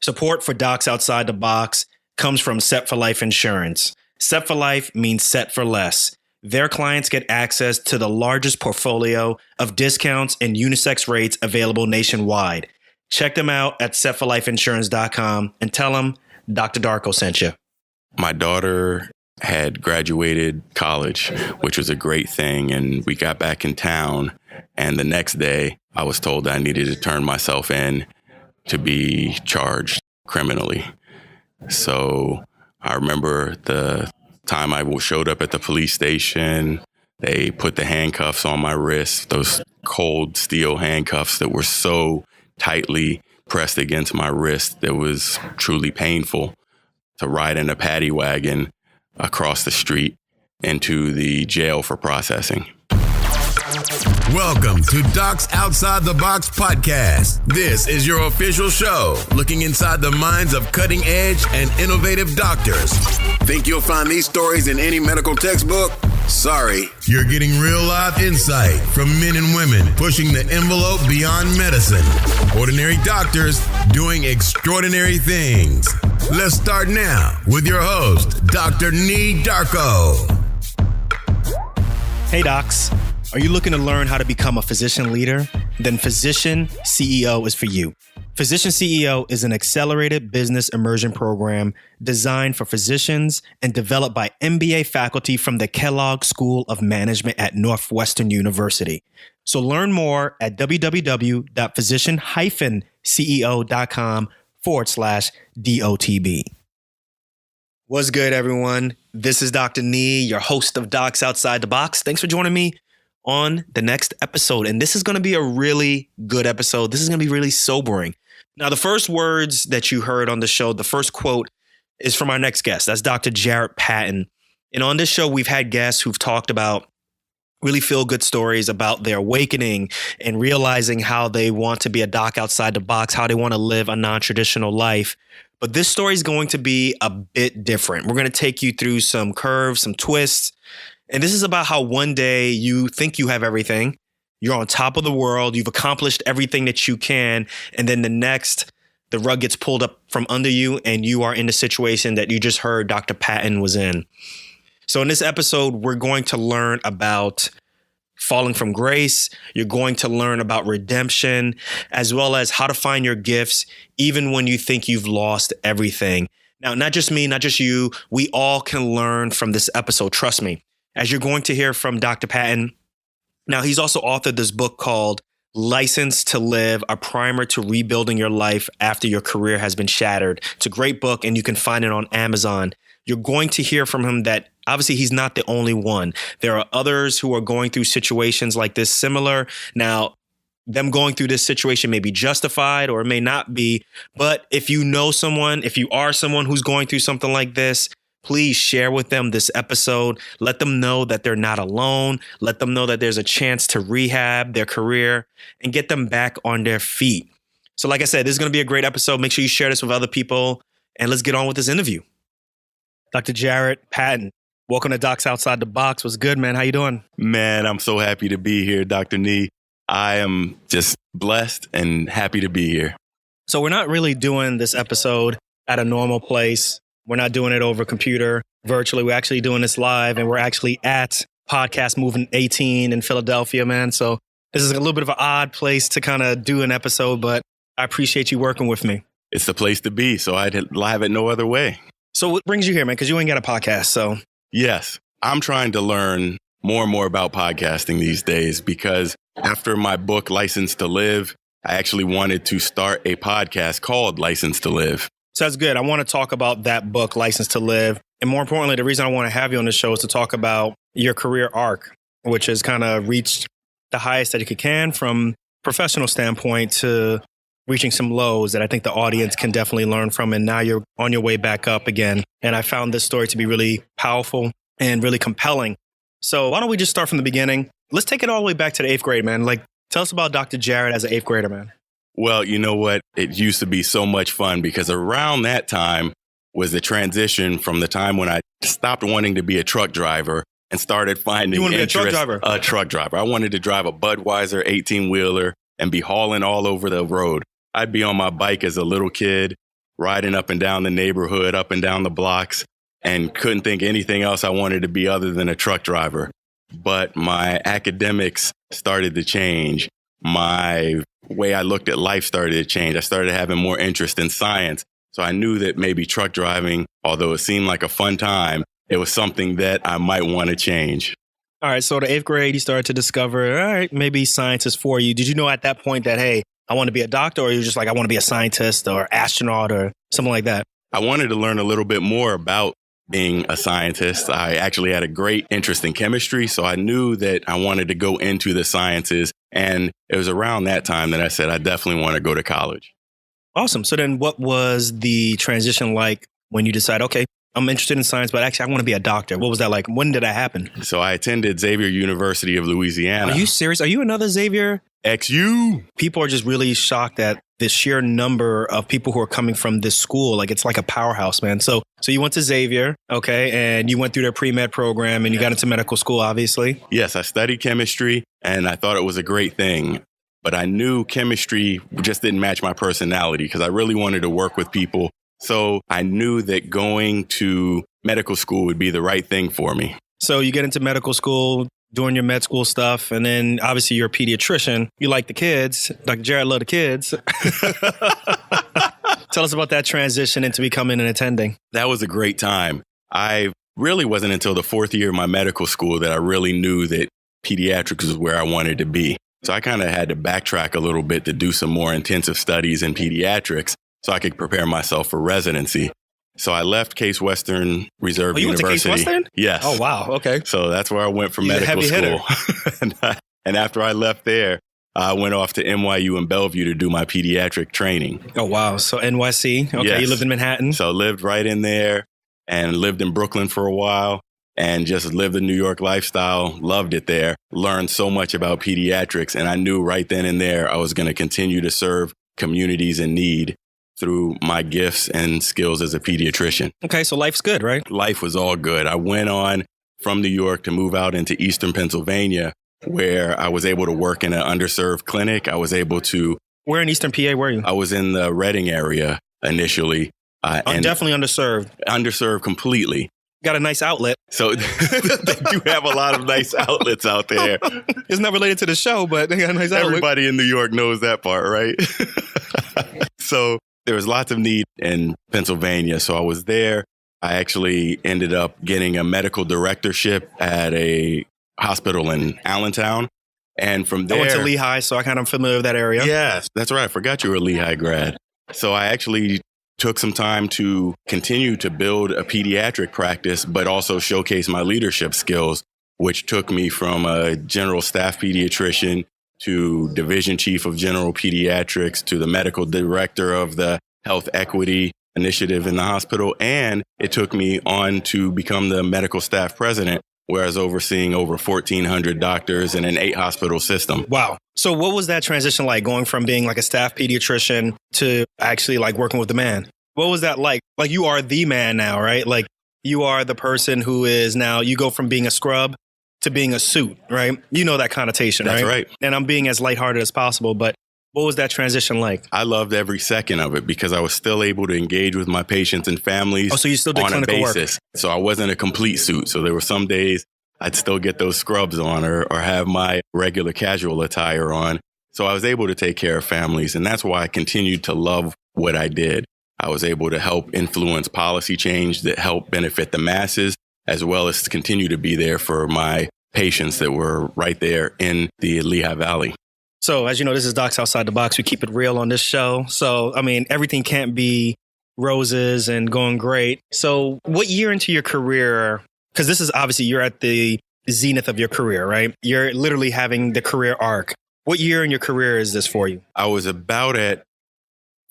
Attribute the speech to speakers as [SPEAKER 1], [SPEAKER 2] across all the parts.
[SPEAKER 1] Support for Docs Outside the Box comes from Set for Life Insurance. Set for Life means set for less. Their clients get access to the largest portfolio of discounts and unisex rates available nationwide. Check them out at setforlifeinsurance.com and tell them Dr. Darko sent you.
[SPEAKER 2] My daughter had graduated college, which was a great thing. And we got back in town. And the next day, I was told I needed to turn myself in to be charged criminally. So I remember the time I showed up at the police station. They put the handcuffs on my wrist, those cold steel handcuffs that were so tightly pressed against my wrist. It was truly painful to ride in a Paddy Wagon across the street into the jail for processing.
[SPEAKER 3] Welcome to Docs Outside the Box podcast. This is your official show, looking inside the minds of cutting-edge and innovative doctors. Think you'll find these stories in any medical textbook? Sorry. You're getting real life insight from men and women pushing the envelope beyond medicine. Ordinary doctors doing extraordinary things. Let's start now with your host, Dr. Nee Darko.
[SPEAKER 1] Hey, docs. Are you looking to learn how to become a physician leader? Then Physician CEO is for you. Physician CEO is an accelerated business immersion program designed for physicians and developed by MBA faculty from the Kellogg School of Management at Northwestern University. So learn more at www.physician-ceo.com/DOTB. What's good, everyone? This is Dr. Nee, your host of Docs Outside the Box. Thanks for joining me on the next episode. And this is going to be a really good episode. This is going to be really sobering. Now, the first words that you heard on the show, the first quote is from our next guest. That's Dr. Jarret Patton. And on this show, we've had guests who've talked about really feel good stories about their awakening and realizing how they want to be a doc outside the box, how they want to live a non-traditional life. But this story is going to be a bit different. We're going to take you through some curves, some twists. And this is about how one day you think you have everything. You're on top of the world. You've accomplished everything that you can. And then the next, the rug gets pulled up from under you and you are in the situation that you just heard Dr. Patton was in. So in this episode, we're going to learn about falling from grace. You're going to learn about redemption, as well as how to find your gifts, even when you think you've lost everything. Now, not just me, not just you, we all can learn from this episode. Trust me. As you're going to hear from Dr. Patton. Now, he's also authored this book called License to Live, a primer to rebuilding your life after your career has been shattered. It's a great book, and you can find it on Amazon. You're going to hear from him that obviously he's not the only one. There are others who are going through situations like this similar. Now, them going through this situation may be justified or it may not be. But if you know someone, if you are someone who's going through something like this, please share with them this episode. Let them know that they're not alone. Let them know that there's a chance to rehab their career and get them back on their feet. So like I said, this is going to be a great episode. Make sure you share this with other people and let's get on with this interview. Dr. Jarret Patton, welcome to Docs Outside the Box. What's good, man? How you doing?
[SPEAKER 2] Man, I'm so happy to be here, Dr. Nee. I am just blessed and happy to be here.
[SPEAKER 1] So we're not really doing this episode at a normal place. We're not doing it over computer virtually. We're actually doing this live, and we're actually at Podcast Movement 18 in Philadelphia, man. So this is a little bit of an odd place to kind of do an episode, but I appreciate you working with me.
[SPEAKER 2] It's the place to be, so I'd have it no other way.
[SPEAKER 1] So what brings you here, man? Because you ain't got a podcast, so.
[SPEAKER 2] Yes, I'm trying to learn more and more about podcasting these days because after my book, License to Live, I actually wanted to start a podcast called License to Live.
[SPEAKER 1] So that's good. I want to talk about that book, License to Live. And more importantly, the reason I want to have you on the show is to talk about your career arc, which has kind of reached the highest that it can from professional standpoint to reaching some lows that I think the audience can definitely learn from. And now you're on your way back up again. And I found this story to be really powerful and really compelling. So why don't we just start from the beginning? Let's take it all the way back to the 8th grade, man. Like, tell us about Dr. Jarret as an 8th grader, man.
[SPEAKER 2] Well, you know what? It used to be so much fun because around that time was the transition from the time when I stopped wanting to be a truck driver and started finding
[SPEAKER 1] You want to be
[SPEAKER 2] interest,
[SPEAKER 1] a truck driver?
[SPEAKER 2] A truck driver. I wanted to drive a Budweiser 18-wheeler and be hauling all over the road. I'd be on my bike as a little kid, riding up and down the neighborhood, up and down the blocks, and couldn't think anything else I wanted to be other than a truck driver. But my academics started to change. My way I looked at life started to change. I started having more interest in science. So I knew that maybe truck driving, although it seemed like a fun time, it was something that I might want to change.
[SPEAKER 1] All right. So the 8th grade, you started to discover, all right, maybe science is for you. Did you know at that point that, hey, I want to be a doctor, or you were just like, I want to be a scientist or astronaut or something like that?
[SPEAKER 2] I wanted to learn a little bit more about being a scientist. I actually had a great interest in chemistry, so I knew that I wanted to go into the sciences. And it was around that time that I said, I definitely want to go to college.
[SPEAKER 1] Awesome. So then what was the transition like when you decided, okay, I'm interested in science, but actually I want to be a doctor? What was that like? When did that happen?
[SPEAKER 2] So I attended Xavier University of Louisiana.
[SPEAKER 1] Are you serious? Are you another Xavier?
[SPEAKER 2] XU.
[SPEAKER 1] People are just really shocked at the sheer number of people who are coming from this school. Like, it's like a powerhouse, man. So you went to Xavier, okay, and you went through their pre-med program and you got into medical school, obviously.
[SPEAKER 2] Yes, I studied chemistry and I thought it was a great thing. But I knew chemistry just didn't match my personality because I really wanted to work with people. So I knew that going to medical school would be the right thing for me.
[SPEAKER 1] So you get into medical school, doing your med school stuff, and then obviously you're a pediatrician. You like the kids. Dr. Jarret loved the kids. Tell us about that transition into becoming an attending.
[SPEAKER 2] That was a great time. I really wasn't until the 4th year of my medical school that I really knew that pediatrics was where I wanted to be. So I kind of had to backtrack a little bit to do some more intensive studies in pediatrics so I could prepare myself for residency. So I left Case Western Reserve University.
[SPEAKER 1] Went to Case Western?
[SPEAKER 2] Yes.
[SPEAKER 1] Oh, wow. Okay.
[SPEAKER 2] So that's where I went for medical school. And after I left there, I went off to NYU in Bellevue to do my pediatric training.
[SPEAKER 1] Oh, wow. So NYC. Okay.
[SPEAKER 2] Yes.
[SPEAKER 1] You lived in Manhattan.
[SPEAKER 2] So lived right in there and lived in Brooklyn for a while and just lived the New York lifestyle. Loved it there. Learned so much about pediatrics. And I knew right then and there I was going to continue to serve communities in need through my gifts and skills as a pediatrician.
[SPEAKER 1] Okay, so life's good, right?
[SPEAKER 2] Life was all good. I went on from New York to move out into Eastern Pennsylvania, where I was able to work in an underserved clinic. I was able to...
[SPEAKER 1] Where in Eastern PA were you?
[SPEAKER 2] I was in the Reading area initially.
[SPEAKER 1] And definitely underserved.
[SPEAKER 2] Underserved completely.
[SPEAKER 1] Got a nice outlet.
[SPEAKER 2] So they do have a lot of nice outlets out there.
[SPEAKER 1] It's not related to the show, but they got a nice outlet.
[SPEAKER 2] Everybody in New York knows that part, right? So there was lots of need in Pennsylvania. So I was there. I actually ended up getting a medical directorship at a hospital in Allentown. And from there... I
[SPEAKER 1] went to Lehigh, so I kind of familiar with that area.
[SPEAKER 2] Yes, that's right. I forgot you were a Lehigh grad. So I actually took some time to continue to build a pediatric practice, but also showcase my leadership skills, which took me from a general staff pediatrician to division chief of general pediatrics to the medical director of the health equity initiative in the hospital. And it took me on to become the medical staff president, where I was overseeing over 1,400 doctors in an 8-hospital system.
[SPEAKER 1] Wow. So what was that transition like, going from being like a staff pediatrician to actually like working with the man? What was that like? Like, you are the man now, right? Like, you are the person who is now, you go from being a scrub to being a suit, right? You know that connotation, right?
[SPEAKER 2] That's right.
[SPEAKER 1] And I'm being as lighthearted as possible, but what was that transition like?
[SPEAKER 2] I loved every second of it because I was still able to engage with my patients and families.
[SPEAKER 1] Oh, so you still did
[SPEAKER 2] on
[SPEAKER 1] clinical
[SPEAKER 2] a basis. Work. So I wasn't a complete suit. So there were some days I'd still get those scrubs on or have my regular casual attire on. So I was able to take care of families. And that's why I continued to love what I did. I was able to help influence policy change that helped benefit the masses, as well as to continue to be there for my patients that were right there in the Lehigh Valley.
[SPEAKER 1] So as you know, this is Docs Outside the Box. We keep it real on this show. So, I mean, everything can't be roses and going great. So what year into your career, because this is obviously you're at the zenith of your career, right? You're literally having the career arc. What year in your career is this for you?
[SPEAKER 2] I was about at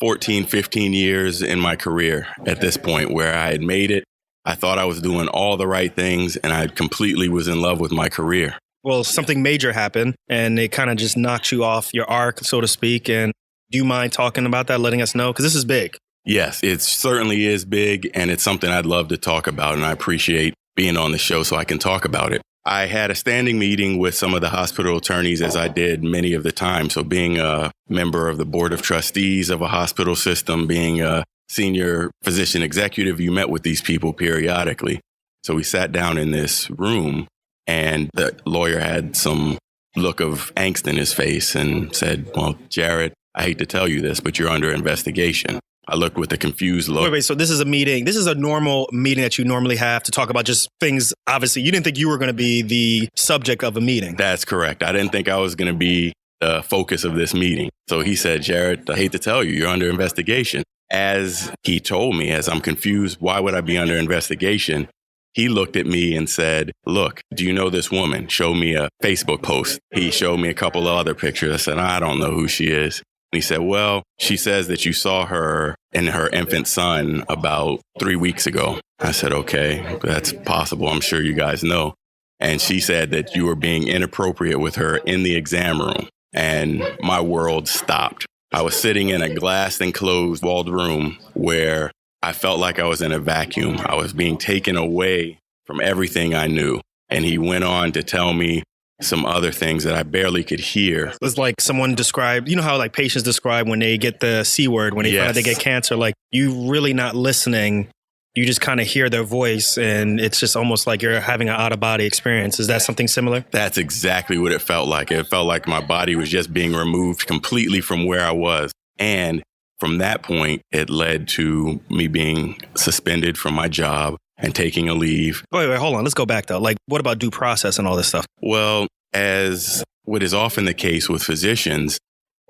[SPEAKER 2] 14, 15 years in my career at this point where I had made it. I thought I was doing all the right things and I completely was in love with my career.
[SPEAKER 1] Well, something major happened and it kind of just knocked you off your arc, so to speak. And do you mind talking about that, letting us know? Because this is big.
[SPEAKER 2] Yes, it certainly is big. And it's something I'd love to talk about. And I appreciate being on the show so I can talk about it. I had a standing meeting with some of the hospital attorneys, as I did many of the time. So being a member of the board of trustees of a hospital system, being a senior physician executive. You met with these people periodically. So we sat down in this room, and the lawyer had some look of angst in his face and said, well, Jarret, I hate to tell you this, but you're under investigation. I looked with a confused look.
[SPEAKER 1] Wait, so this is a meeting. This is a normal meeting that you normally have to talk about just things. Obviously, you didn't think you were going to be the subject of a meeting.
[SPEAKER 2] That's correct. I didn't think I was going to be the focus of this meeting. So he said, Jarret, I hate to tell you, you're under investigation. As he told me, as I'm confused, why would I be under investigation? He looked at me and said, look, do you know this woman? Show me a Facebook post. He showed me a couple of other pictures. I said, I don't know who she is. And he said, well, she says that you saw her and her infant son about 3 weeks ago. I said, okay, that's possible. I'm sure you guys know. And she said that you were being inappropriate with her in the exam room. And my world stopped. I was sitting in a glass enclosed walled room where I felt like I was in a vacuum. I was being taken away from everything I knew. And he went on to tell me some other things that I barely could hear.
[SPEAKER 1] It's like someone described, you know how like patients describe when they get the C word, when they find out they get cancer, like you really not listening. You just kind of hear their voice and it's just almost like you're having an out of body experience. Is that something similar?
[SPEAKER 2] That's exactly what it felt like. It felt like my body was just being removed completely from where I was. And from that point, it led to me being suspended from my job and taking a leave.
[SPEAKER 1] Wait, hold on. Let's go back though. Like, what about due process and all this stuff?
[SPEAKER 2] Well, as what is often the case with physicians,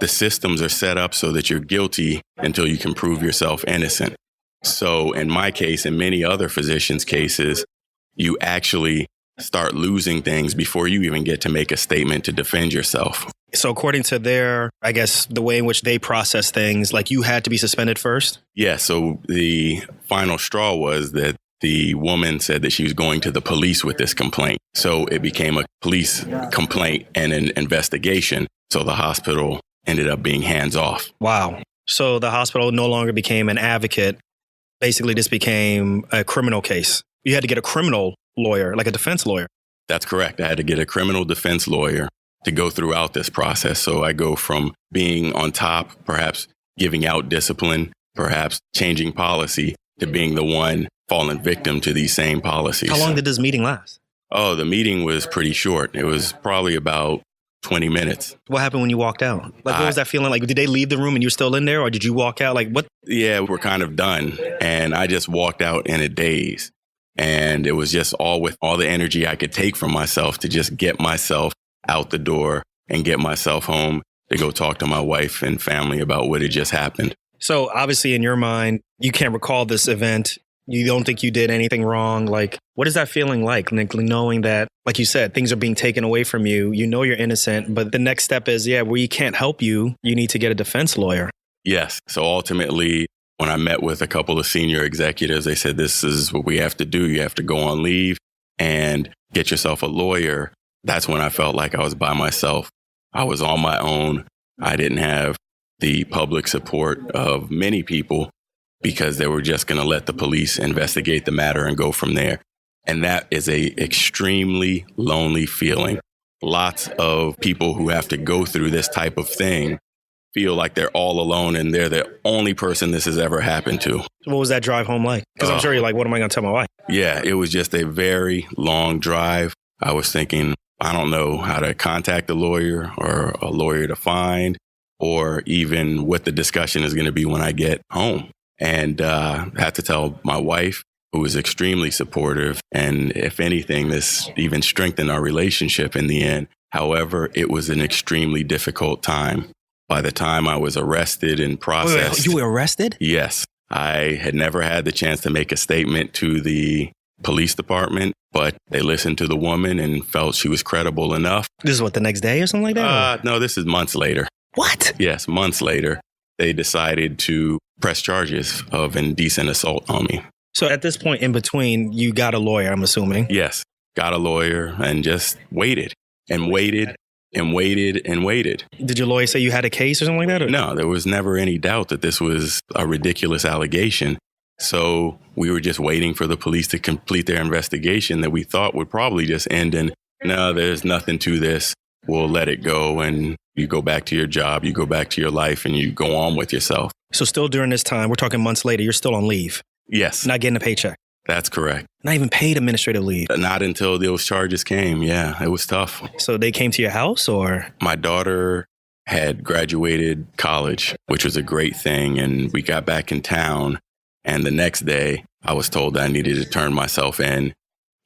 [SPEAKER 2] the systems are set up so that you're guilty until you can prove yourself innocent. So in my case, and many other physicians' cases, you actually start losing things before you even get to make a statement to defend yourself.
[SPEAKER 1] So according to their, I guess, the way in which they process things, like you had to be suspended first?
[SPEAKER 2] Yeah. So the final straw was that the woman said that she was going to the police with this complaint. So it became a police complaint and an investigation. So the hospital ended up being hands off.
[SPEAKER 1] Wow. So the hospital no longer became an advocate. Basically, this became a criminal case. You had to get a criminal lawyer, like a defense lawyer.
[SPEAKER 2] That's correct. I had to get a criminal defense lawyer to go throughout this process. So I go from being on top, perhaps giving out discipline, perhaps changing policy, to being the one fallen victim to these same policies.
[SPEAKER 1] How long did this meeting last?
[SPEAKER 2] Oh, the meeting was pretty short. It was probably about 20 minutes.
[SPEAKER 1] What happened when you walked out? Like, what was that feeling like? Did they leave the room and you're still in there, or did you walk out? Like, what?
[SPEAKER 2] Yeah, we're kind of done. And I just walked out in a daze. And it was just all with all the energy I could take from myself to just get myself out the door and get myself home to go talk to my wife and family about what had just happened.
[SPEAKER 1] So obviously in your mind, you can't recall this event. You don't think you did anything wrong. Like, what is that feeling like knowing that, like you said, things are being taken away from you? You know you're innocent, but the next step is, we can't help you. You need to get a defense lawyer.
[SPEAKER 2] Yes. So ultimately, when I met with a couple of senior executives, they said, this is what we have to do. You have to go on leave and get yourself a lawyer. That's when I felt like I was by myself. I was on my own. I didn't have the public support of many people, because they were just going to let the police investigate the matter and go from there. And that is a extremely lonely feeling. Lots of people who have to go through this type of thing feel like they're all alone and they're the only person this has ever happened to.
[SPEAKER 1] What was that drive home like? Because I'm sure you're like, what am I going to tell my wife?
[SPEAKER 2] Yeah, it was just a very long drive. I was thinking, I don't know how to contact a lawyer or a lawyer to find, or even what the discussion is going to be when I get home. And I had to tell my wife, who was extremely supportive. And if anything, this even strengthened our relationship in the end. However, it was an extremely difficult time. By the time I was arrested and processed.
[SPEAKER 1] Wait, you were arrested?
[SPEAKER 2] Yes. I had never had the chance to make a statement to the police department, but they listened to the woman and felt she was credible enough.
[SPEAKER 1] This is what, the next day or something like that?
[SPEAKER 2] No, this is months later.
[SPEAKER 1] What?
[SPEAKER 2] Yes, months later. They decided to press charges of indecent assault on me.
[SPEAKER 1] So at this point in between, you got a lawyer, I'm assuming.
[SPEAKER 2] Yes, got a lawyer and just waited and waited and waited and waited.
[SPEAKER 1] Did your lawyer say you had a case or something like that? Or?
[SPEAKER 2] No, there was never any doubt that this was a ridiculous allegation. So we were just waiting for the police to complete their investigation that we thought would probably just end in, no, there's nothing to this. We'll let it go and you go back to your job, you go back to your life and you go on with yourself.
[SPEAKER 1] So still during this time, we're talking months later, you're still on leave,
[SPEAKER 2] Yes,
[SPEAKER 1] not getting a paycheck,
[SPEAKER 2] that's correct.
[SPEAKER 1] not even paid administrative leave.
[SPEAKER 2] Not until those charges came. Yeah, it was tough.
[SPEAKER 1] So they came to your house or?
[SPEAKER 2] My daughter had graduated college, which was a great thing. And we got back in town. And the next day, I was told that I needed to turn myself in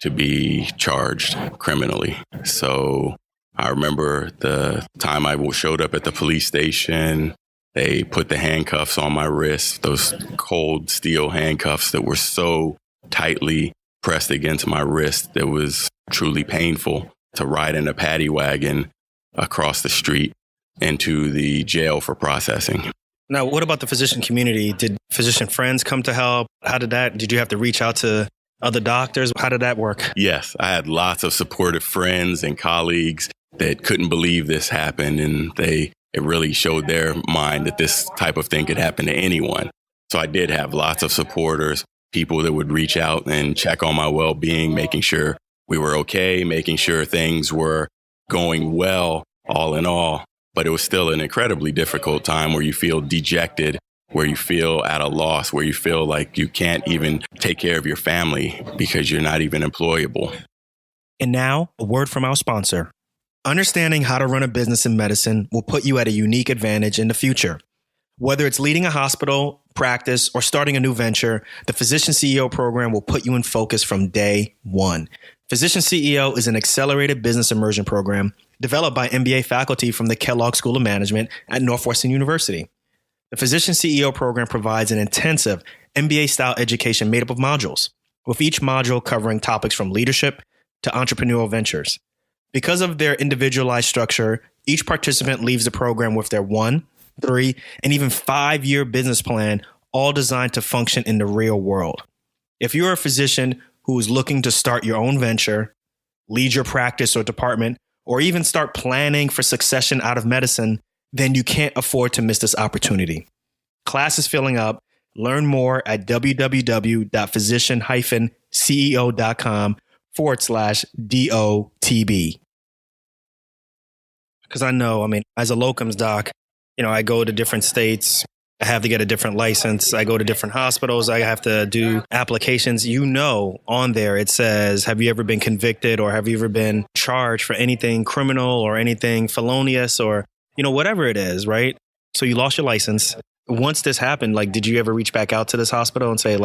[SPEAKER 2] to be charged criminally. So I remember the time I showed up at the police station. They put the handcuffs on my wrists, those cold steel handcuffs that were so tightly pressed against my wrist. It was truly painful to ride in a Paddy Wagon across the street into the jail for processing.
[SPEAKER 1] Now, what about the physician community? Did physician friends come to help? Did you have to reach out to other doctors? How did that work?
[SPEAKER 2] Yes, I had lots of supportive friends and colleagues that couldn't believe this happened, and it really showed their mind that this type of thing could happen to anyone. So I did have lots of supporters, people that would reach out and check on my well-being, making sure we were okay, making sure things were going well, all in all. But it was still an incredibly difficult time where you feel dejected, where you feel at a loss, where you feel like you can't even take care of your family because you're not even employable.
[SPEAKER 1] And now, a word from our sponsor. Understanding how to run a business in medicine will put you at a unique advantage in the future. Whether it's leading a hospital, practice, or starting a new venture, the Physician CEO program will put you in focus from day one. Physician CEO is an accelerated business immersion program developed by MBA faculty from the Kellogg School of Management at Northwestern University. The Physician CEO program provides an intensive MBA-style education made up of modules, with each module covering topics from leadership to entrepreneurial ventures. Because of their individualized structure, each participant leaves the program with their 1, 3, and even 5-year business plan, all designed to function in the real world. If you're a physician who is looking to start your own venture, lead your practice or department, or even start planning for succession out of medicine, then you can't afford to miss this opportunity. Class is filling up. Learn more at www.physician-ceo.com/DOTB. Because I know, as a locums doc, I go to different states. I have to get a different license. I go to different hospitals. I have to do applications. On there, it says, have you ever been convicted or have you ever been charged for anything criminal or anything felonious or, whatever it is, right? So you lost your license. Once this happened, did you ever reach back out to this hospital and say,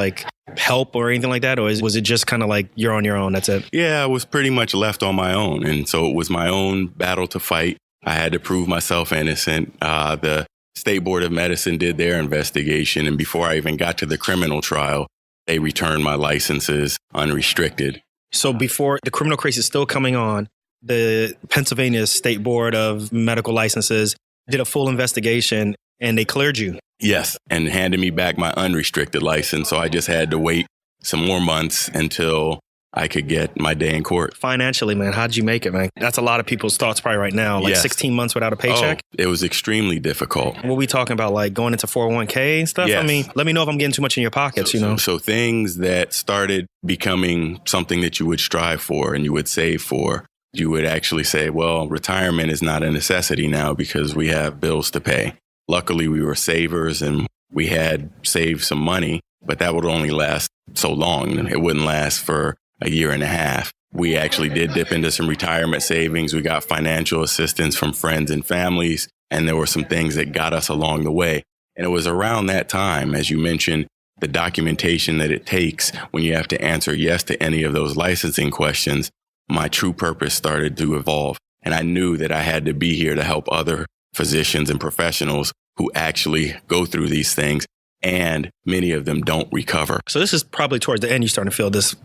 [SPEAKER 1] help or anything like that? Or was it just kind of like, you're on your own, that's it?
[SPEAKER 2] Yeah, I was pretty much left on my own. And so it was my own battle to fight. I had to prove myself innocent. The State Board of Medicine did their investigation. And before I even got to the criminal trial, they returned my licenses unrestricted.
[SPEAKER 1] So before the criminal case is still coming on, the Pennsylvania State Board of Medical Licenses did a full investigation and they cleared you.
[SPEAKER 2] Yes, and handed me back my unrestricted license. So I just had to wait some more months until I could get my day in court.
[SPEAKER 1] Financially, man, how'd you make it, man? That's a lot of people's thoughts probably right now.
[SPEAKER 2] Yes.
[SPEAKER 1] 16 months without a paycheck?
[SPEAKER 2] Oh, it was extremely difficult.
[SPEAKER 1] What are we talking about, going into 401k and stuff?
[SPEAKER 2] Yes.
[SPEAKER 1] Let me know if I'm getting too much in your pockets,
[SPEAKER 2] So things that started becoming something that you would strive for and you would save for, you would actually say, well, retirement is not a necessity now because we have bills to pay. Luckily, we were savers and we had saved some money, but that would only last so long. It wouldn't last for a year and a half. We actually did dip into some retirement savings. We got financial assistance from friends and families, and there were some things that got us along the way. And it was around that time, as you mentioned, the documentation that it takes when you have to answer yes to any of those licensing questions, my true purpose started to evolve. And I knew that I had to be here to help other physicians and professionals who actually go through these things. And many of them don't recover.
[SPEAKER 1] So this is probably towards the end, you're starting to feel this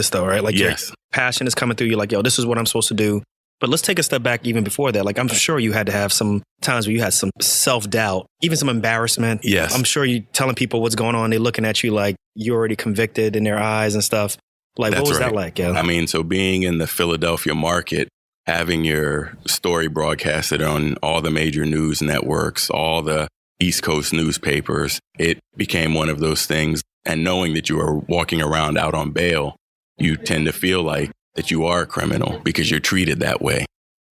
[SPEAKER 1] though, right?
[SPEAKER 2] Yes.
[SPEAKER 1] Your passion is coming through. You're like, yo, this is what I'm supposed to do. But let's take a step back even before that. I'm sure you had to have some times where you had some self-doubt, even some embarrassment.
[SPEAKER 2] Yes.
[SPEAKER 1] I'm sure you telling people what's going on. They're looking at you like you're already convicted in their eyes and stuff. What was that like? Yeah.
[SPEAKER 2] So being in the Philadelphia market, having your story broadcasted on all the major news networks, all the East Coast newspapers, it became one of those things. And knowing that you are walking around out on bail, you tend to feel like that you are a criminal because you're treated that way.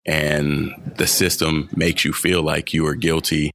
[SPEAKER 2] And the system makes you feel like you are guilty,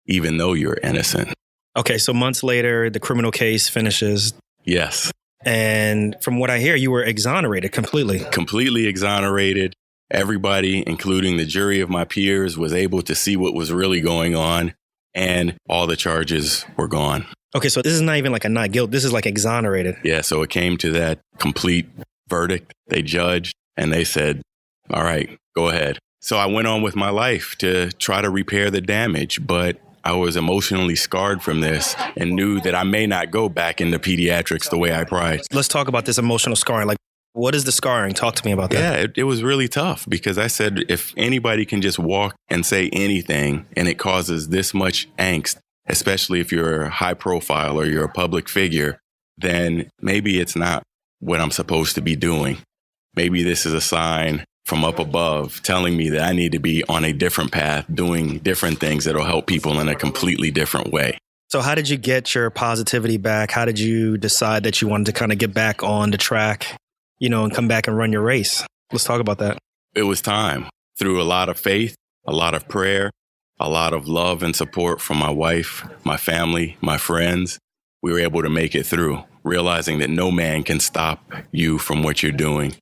[SPEAKER 2] even though you're innocent.
[SPEAKER 1] Okay, so months later, the criminal case finishes.
[SPEAKER 2] Yes.
[SPEAKER 1] And from what I hear, you were exonerated completely.
[SPEAKER 2] Completely exonerated. Everybody, including the jury of my peers, was able to see what was really going on, and all the charges were gone.
[SPEAKER 1] Okay, so this is not even like a not guilt. This is like exonerated.
[SPEAKER 2] Yeah, so it came to that complete verdict. They judged, and they said, all right, go ahead. So I went on with my life to try to repair the damage, but I was emotionally scarred from this and knew that I may not go back into pediatrics the way I pride.
[SPEAKER 1] Let's talk about this emotional scarring. Like, what is the scarring? Talk to me about that.
[SPEAKER 2] Yeah, it was really tough because I said, if anybody can just walk and say anything and it causes this much angst, especially if you're a high profile or you're a public figure, then maybe it's not what I'm supposed to be doing. Maybe this is a sign from up above telling me that I need to be on a different path, doing different things that'll help people in a completely different way.
[SPEAKER 1] So how did you get your positivity back? How did you decide that you wanted to kind of get back on the track, and come back and run your race? Let's talk about that.
[SPEAKER 2] It was time. Through a lot of faith, a lot of prayer, a lot of love and support from my wife, my family, my friends, we were able to make it through, realizing that no man can stop you from what you're doing.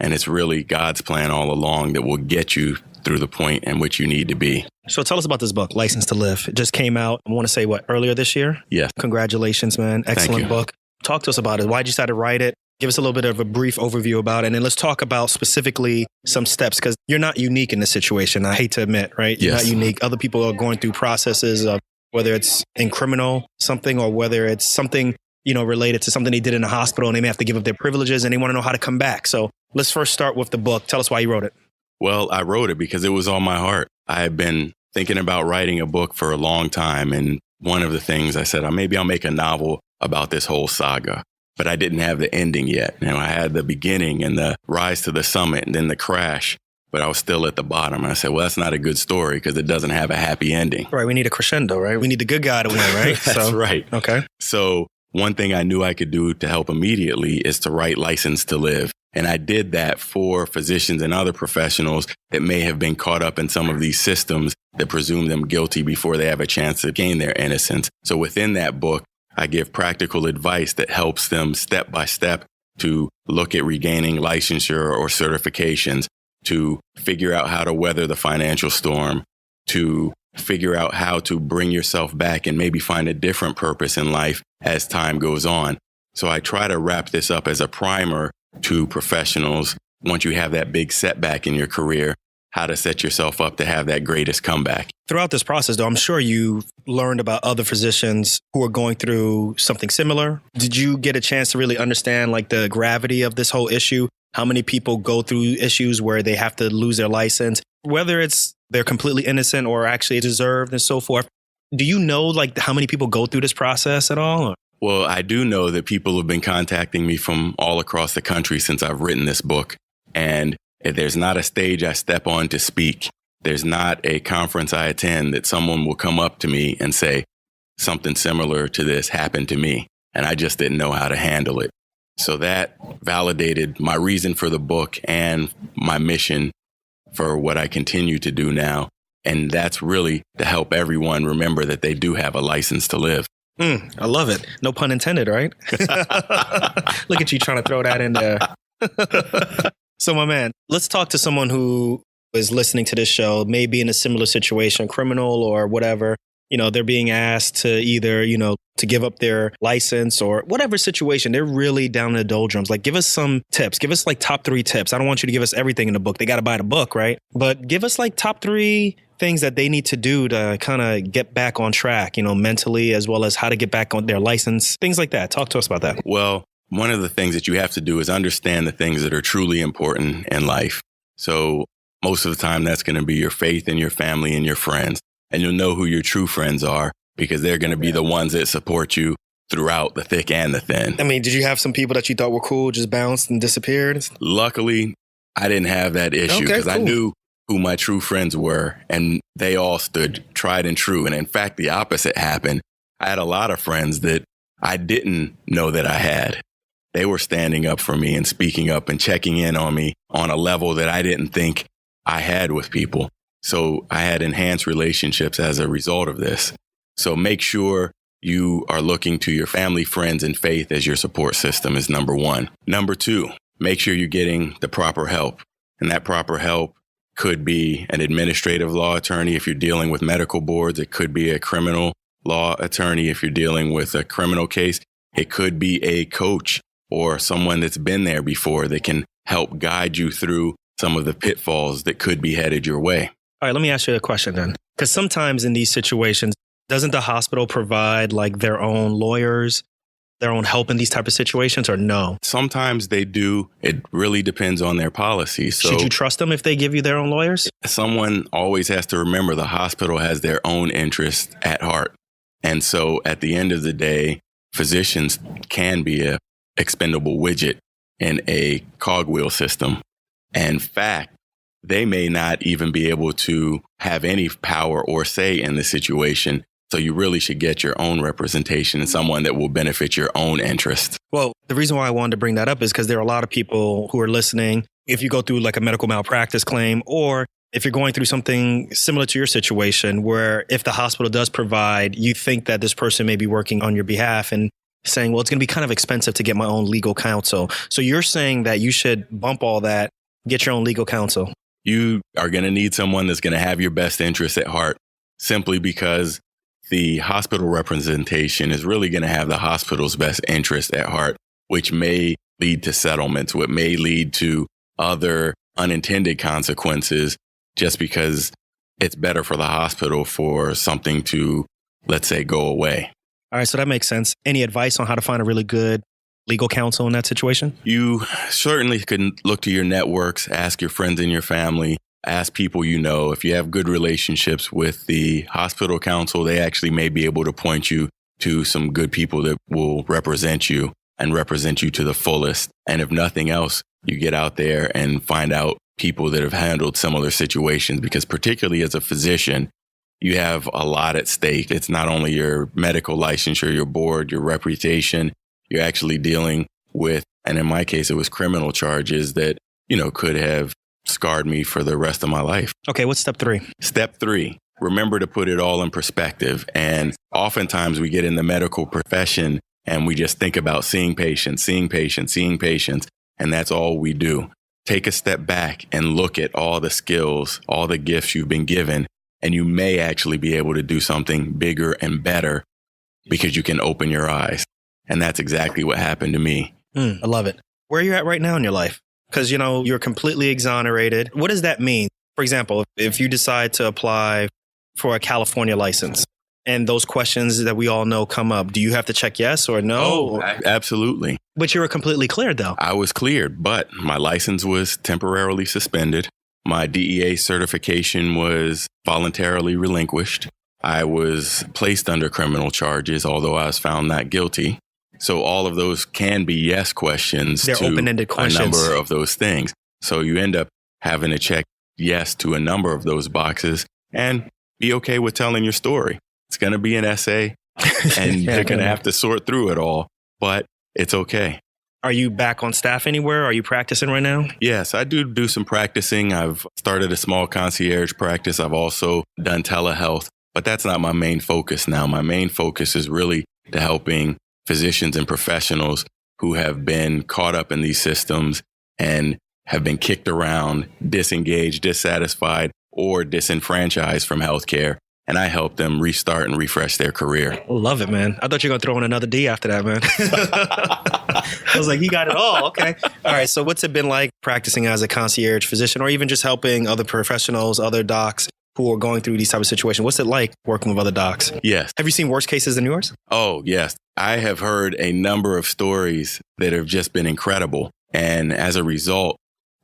[SPEAKER 2] And it's really God's plan all along that will get you through the point in which you need to be.
[SPEAKER 1] So tell us about this book, License to Live. It just came out, I want to say, earlier this year?
[SPEAKER 2] Yes.
[SPEAKER 1] Congratulations, man. Excellent book. Talk to us about it. Why'd you decide to write it? Give us a little bit of a brief overview about it. And then let's talk about specifically some steps, because you're not unique in this situation. I hate to admit, right? You're
[SPEAKER 2] Yes.
[SPEAKER 1] not unique. Other people are going through processes of whether it's in criminal something or whether it's something, related to something they did in the hospital, and they may have to give up their privileges and they want to know how to come back. So let's first start with the book. Tell us why you wrote it.
[SPEAKER 2] Well, I wrote it because it was on my heart. I had been thinking about writing a book for a long time. And one of the things I said, maybe I'll make a novel about this whole saga. But I didn't have the ending yet. I had the beginning and the rise to the summit and then the crash, but I was still at the bottom. And I said, well, that's not a good story because it doesn't have a happy ending.
[SPEAKER 1] Right. We need a crescendo, right? We need the good guy to win, right?
[SPEAKER 2] That's right.
[SPEAKER 1] Okay.
[SPEAKER 2] So one thing I knew I could do to help immediately is to write License to Live. And I did that for physicians and other professionals that may have been caught up in some of these systems that presume them guilty before they have a chance to gain their innocence. So within that book, I give practical advice that helps them step by step to look at regaining licensure or certifications, to figure out how to weather the financial storm, to figure out how to bring yourself back and maybe find a different purpose in life as time goes on. So I try to wrap this up as a primer to professionals once you have that big setback in your career, how to set yourself up to have that greatest comeback.
[SPEAKER 1] Throughout this process, though, I'm sure you learned about other physicians who are going through something similar. Did you get a chance to really understand the gravity of this whole issue? How many people go through issues where they have to lose their license, whether it's they're completely innocent or actually deserved and so forth? Do you know how many people go through this process at all?
[SPEAKER 2] Well, I do know that people have been contacting me from all across the country since I've written this book. And there's not a stage I step on to speak. There's not a conference I attend that someone will come up to me and say, something similar to this happened to me, and I just didn't know how to handle it. So that validated my reason for the book and my mission for what I continue to do now. And that's really to help everyone remember that they do have a license to live.
[SPEAKER 1] I love it. No pun intended, right? Look at you trying to throw that in there. So, my man, let's talk to someone who is listening to this show, maybe in a similar situation, criminal or whatever. They're being asked to either, to give up their license or whatever situation. They're really down in the doldrums. Give us some tips. Give us top 3 tips. I don't want you to give us everything in the book. They got to buy the book, right? But give us top 3 things that they need to do to kind of get back on track, mentally, as well as how to get back on their license, things like that. Talk to us about that.
[SPEAKER 2] Well, one of the things that you have to do is understand the things that are truly important in life. So most of the time, that's going to be your faith and your family and your friends. And you'll know who your true friends are because they're going to be the ones that support you throughout the thick and the thin.
[SPEAKER 1] I mean, did you have some people that you thought were cool, just bounced and disappeared?
[SPEAKER 2] Luckily, I didn't have that issue because I knew who my true friends were, and they all stood tried and true. And in fact, the opposite happened. I had a lot of friends that I didn't know that I had. They were standing up for me and speaking up and checking in on me on a level that I didn't think I had with people. So I had enhanced relationships as a result of this. So make sure you are looking to your family, friends, and faith as your support system is number one. Number two, make sure you're getting the proper help. And that proper help could be an administrative law attorney if you're dealing with medical boards. It could be a criminal law attorney if you're dealing with a criminal case. It could be a coach or someone that's been there before that can help guide you through some of the pitfalls that could be headed your way.
[SPEAKER 1] All right, let me ask you a question then. Because sometimes in these situations, doesn't the hospital provide like their own lawyers, their own help in these type of situations, or no?
[SPEAKER 2] Sometimes they do. It really depends on their policy. So
[SPEAKER 1] should you trust them if they give you their own lawyers?
[SPEAKER 2] someone always has to remember the hospital has their own interest at heart. And so at the end of the day, physicians can be a expendable widget in a cogwheel system. In fact, they may not even be able to have any power or say in the situation. So you really should get your own representation and someone that will benefit your own interests.
[SPEAKER 1] Well, the reason why I wanted to bring that up is because there are a lot of people who are listening. If you go through like a medical malpractice claim, or if you're going through something similar to your situation where if the hospital does provide, you think that this person may be working on your behalf and saying, well, it's going to be kind of expensive to get my own legal counsel. So you're saying that you should bump all that, get your own legal counsel.
[SPEAKER 2] You are going to need someone that's going to have your best interests at heart, simply because the hospital representation is really going to have the hospital's best interest at heart, which may lead to settlements, what may lead to other unintended consequences, just because it's better for the hospital for something to, let's say, go away.
[SPEAKER 1] All right, so that makes sense. Any advice on how to find a really good legal counsel in that situation?
[SPEAKER 2] You certainly can look to your networks, ask your friends and your family, ask people you know. If you have good relationships with the hospital counsel, they actually may be able to point you to some good people that will represent you and represent you to the fullest. And if nothing else, you get out there and find out people that have handled similar situations, because particularly as a physician, you have a lot at stake. It's not only your medical licensure, your board, your reputation. You're actually dealing with, and in my case, it was criminal charges that, could have scarred me for the rest of my life.
[SPEAKER 1] Okay, what's step 3?
[SPEAKER 2] Step 3, remember to put it all in perspective. And oftentimes we get in the medical profession and we just think about seeing patients. And that's all we do. Take a step back and look at all the skills, all the gifts you've been given, and you may actually be able to do something bigger and better because you can open your eyes. And that's exactly what happened to me.
[SPEAKER 1] I love it. Where are you at right now in your life? Because, you're completely exonerated. What does that mean? For example, if you decide to apply for a California license and those questions that we all know come up, do you have to check yes or no?
[SPEAKER 2] Oh, absolutely.
[SPEAKER 1] But you were completely cleared, though.
[SPEAKER 2] I was cleared, but my license was temporarily suspended. My DEA certification was voluntarily relinquished. I was placed under criminal charges, although I was found not guilty. So all of those can be yes questions.
[SPEAKER 1] They're
[SPEAKER 2] to
[SPEAKER 1] open-ended questions.
[SPEAKER 2] A number of those things. So you end up having to check yes to a number of those boxes and be okay with telling your story. It's going to be an essay and you're going to have to sort through it all, but it's okay.
[SPEAKER 1] Are you back on staff anywhere? Are you practicing right now?
[SPEAKER 2] Yes, I do some practicing. I've started a small concierge practice. I've also done telehealth, but that's not my main focus now. My main focus is really to helping physicians and professionals who have been caught up in these systems and have been kicked around, disengaged, dissatisfied, or disenfranchised from healthcare. And I help them restart and refresh their career.
[SPEAKER 1] Love it, man. I thought you were going to throw in another D after that, man. I was like, you got it all. Okay. All right. So what's it been like practicing as a concierge physician, or even just helping other professionals, other docs who are going through these type of situations? What's it like working with other docs?
[SPEAKER 2] Yes.
[SPEAKER 1] Have you seen worse cases than yours?
[SPEAKER 2] Oh, yes. I have heard a number of stories that have just been incredible. And as a result,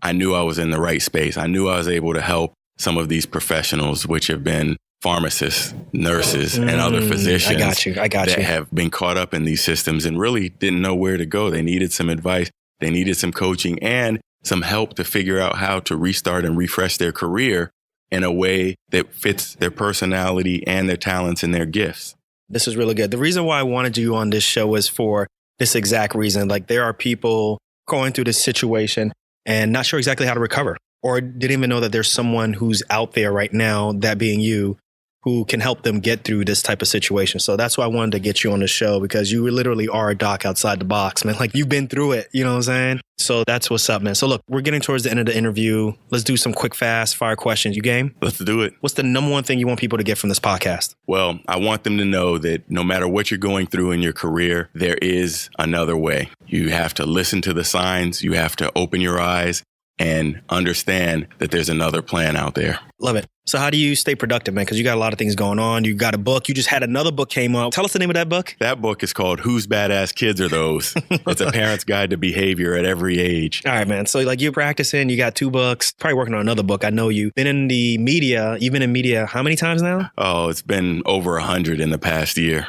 [SPEAKER 2] I knew I was in the right space. I knew I was able to help some of these professionals, which have been pharmacists, nurses, and other physicians
[SPEAKER 1] I got you.
[SPEAKER 2] that have been caught up in these systems and really didn't know where to go. They needed some advice. They needed some coaching and some help to figure out how to restart and refresh their career in a way that fits their personality and their talents and their gifts.
[SPEAKER 1] This is really good. The reason why I wanted you on this show is for this exact reason. Like, there are people going through this situation and not sure exactly how to recover, or didn't even know that there's someone who's out there right now, that being you, who can help them get through this type of situation. So that's why I wanted to get you on the show, because you literally are a doc outside the box, man. Like, you've been through it, you know what I'm saying? So that's what's up, man. So look, we're getting towards the end of the interview. Let's do some quick, fast fire questions. You game?
[SPEAKER 2] Let's do it.
[SPEAKER 1] What's the number one thing you want people to get from this podcast?
[SPEAKER 2] Well, I want them to know that no matter what you're going through in your career, there is another way. You have to listen to the signs. You have to open your eyes and understand that there's another plan out there.
[SPEAKER 1] Love it. So how do you stay productive, man? Because you got a lot of things going on. You got a book. You just had another book came out. Tell us the name of that book.
[SPEAKER 2] That book is called Whose Badass Kids Are Those? It's a parent's guide to behavior at every age.
[SPEAKER 1] All right, man. So like, you're practicing, you got 2 books, probably working on another book. I know you've been in the media. You've been in media how many times now?
[SPEAKER 2] Oh, it's been over 100 in the past year.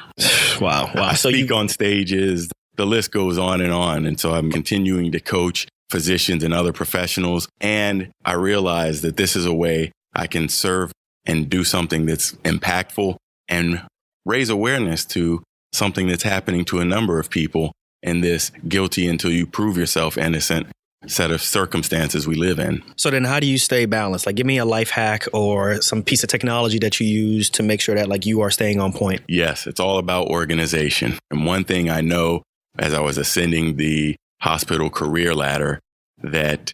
[SPEAKER 1] Wow.
[SPEAKER 2] I speak on stages. The list goes on. And so I'm continuing to coach physicians and other professionals. And I realize that this is a way I can serve and do something that's impactful and raise awareness to something that's happening to a number of people in this guilty until you prove yourself innocent set of circumstances we live in.
[SPEAKER 1] So then how do you stay balanced? Like, give me a life hack or some piece of technology that you use to make sure that like you are staying on point.
[SPEAKER 2] Yes, it's all about organization. And one thing I know as I was ascending the hospital career ladder, that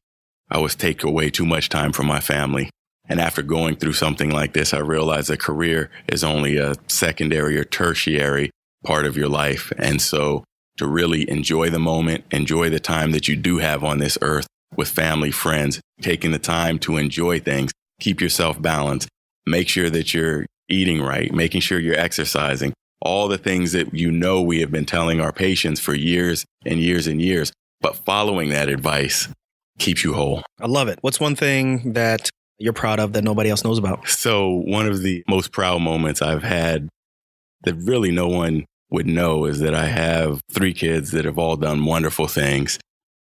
[SPEAKER 2] I was taking away too much time from my family. And after going through something like this, I realized that career is only a secondary or tertiary part of your life. And so to really enjoy the moment, enjoy the time that you do have on this earth with family, friends, taking the time to enjoy things, keep yourself balanced, make sure that you're eating right, making sure you're exercising, all the things that we have been telling our patients for years and years and years. But following that advice keeps you whole.
[SPEAKER 1] I love it. What's one thing that you're proud of that nobody else knows about?
[SPEAKER 2] So one of the most proud moments I've had that really no one would know is that I have 3 kids that have all done wonderful things,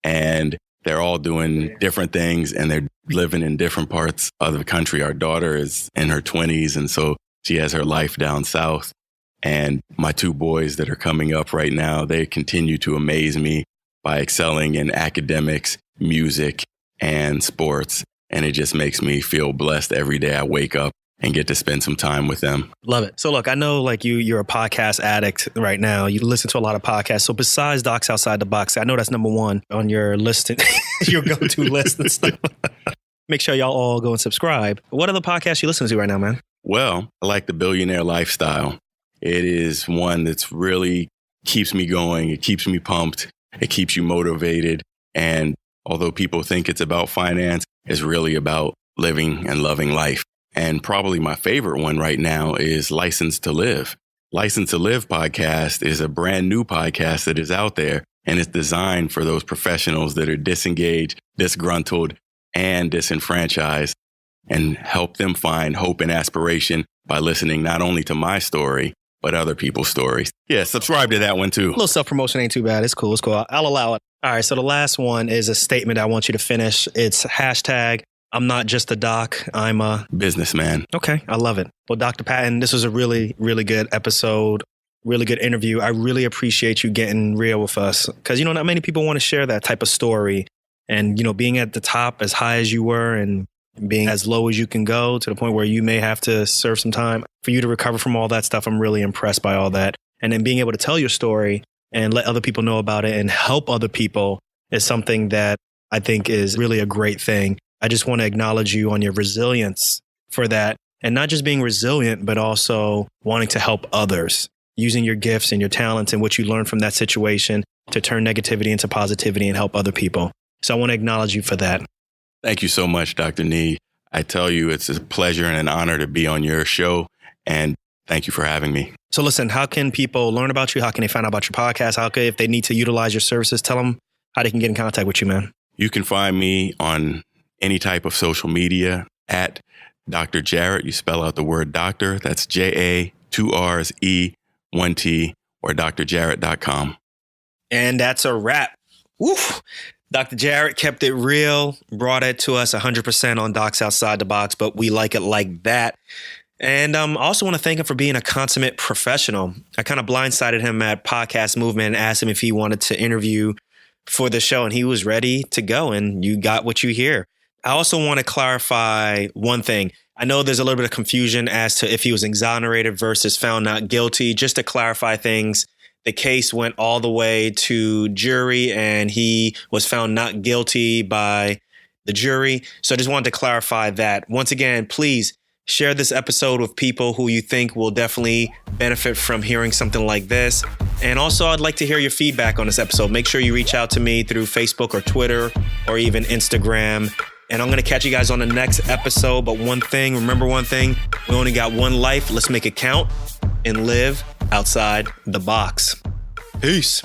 [SPEAKER 2] and they're all doing different things, and they're living in different parts of the country. Our daughter is in her 20s, and so she has her life down south. And my 2 boys that are coming up right now, they continue to amaze me by excelling in academics, music, and sports. And it just makes me feel blessed every day I wake up and get to spend some time with them.
[SPEAKER 1] Love it. So look, I know like you're a podcast addict right now. You listen to a lot of podcasts. So besides Docs Outside the Box, I know that's number 1 on your list, your go-to list and stuff. Make sure y'all all go and subscribe. What other podcasts you listen to right now, man?
[SPEAKER 2] Well, I like the Billionaire lifestyle. It is one that's really keeps me going. It keeps me pumped. It keeps you motivated. And although people think it's about finance, it's really about living and loving life. And probably my favorite one right now is License to Live. License to Live podcast is a brand new podcast that is out there, and it's designed for those professionals that are disengaged, disgruntled, and disenfranchised, and help them find hope and aspiration by listening not only to my story, but other people's stories. Yeah, subscribe to that one too.
[SPEAKER 1] A little self-promotion ain't too bad. It's cool. It's cool. I'll allow it. All right. So the last one is a statement I want you to finish. It's hashtag, I'm not just a doc, I'm a
[SPEAKER 2] businessman.
[SPEAKER 1] Okay. I love it. Well, Dr. Patton, this was a really, really good episode. Really good interview. I really appreciate you getting real with us because, not many people want to share that type of story. And, being at the top as high as you were and being as low as you can go to the point where you may have to serve some time for you to recover from all that stuff. I'm really impressed by all that. And then being able to tell your story and let other people know about it and help other people is something that I think is really a great thing. I just want to acknowledge you on your resilience for that. And not just being resilient, but also wanting to help others, using your gifts and your talents and what you learned from that situation to turn negativity into positivity and help other people. So I want to acknowledge you for that.
[SPEAKER 2] Thank you so much, Dr. Nee. I tell you, it's a pleasure and an honor to be on your show. And thank you for having me.
[SPEAKER 1] So listen, how can people learn about you? How can they find out about your podcast? How can, if they need to utilize your services, tell them how they can get in contact with you, man.
[SPEAKER 2] You can find me on any type of social media at Dr. Jarret. You spell out the word doctor. That's J-A, 2 R's, E, 1 T, or drjarret.com.
[SPEAKER 1] And that's a wrap. Woof. Dr. Jarret kept it real, brought it to us 100% on Docs Outside the Box, but we like it like that. And I also want to thank him for being a consummate professional. I kind of blindsided him at Podcast Movement and asked him if he wanted to interview for the show, and he was ready to go, and you got what you hear. I also want to clarify one thing. I know there's a little bit of confusion as to if he was exonerated versus found not guilty. Just to clarify things, the case went all the way to jury and he was found not guilty by the jury. So I just wanted to clarify that. Once again, please share this episode with people who you think will definitely benefit from hearing something like this. And also, I'd like to hear your feedback on this episode. Make sure you reach out to me through Facebook or Twitter or even Instagram. And I'm going to catch you guys on the next episode. But remember one thing, we only got one life. Let's make it count and live outside the box. Peace.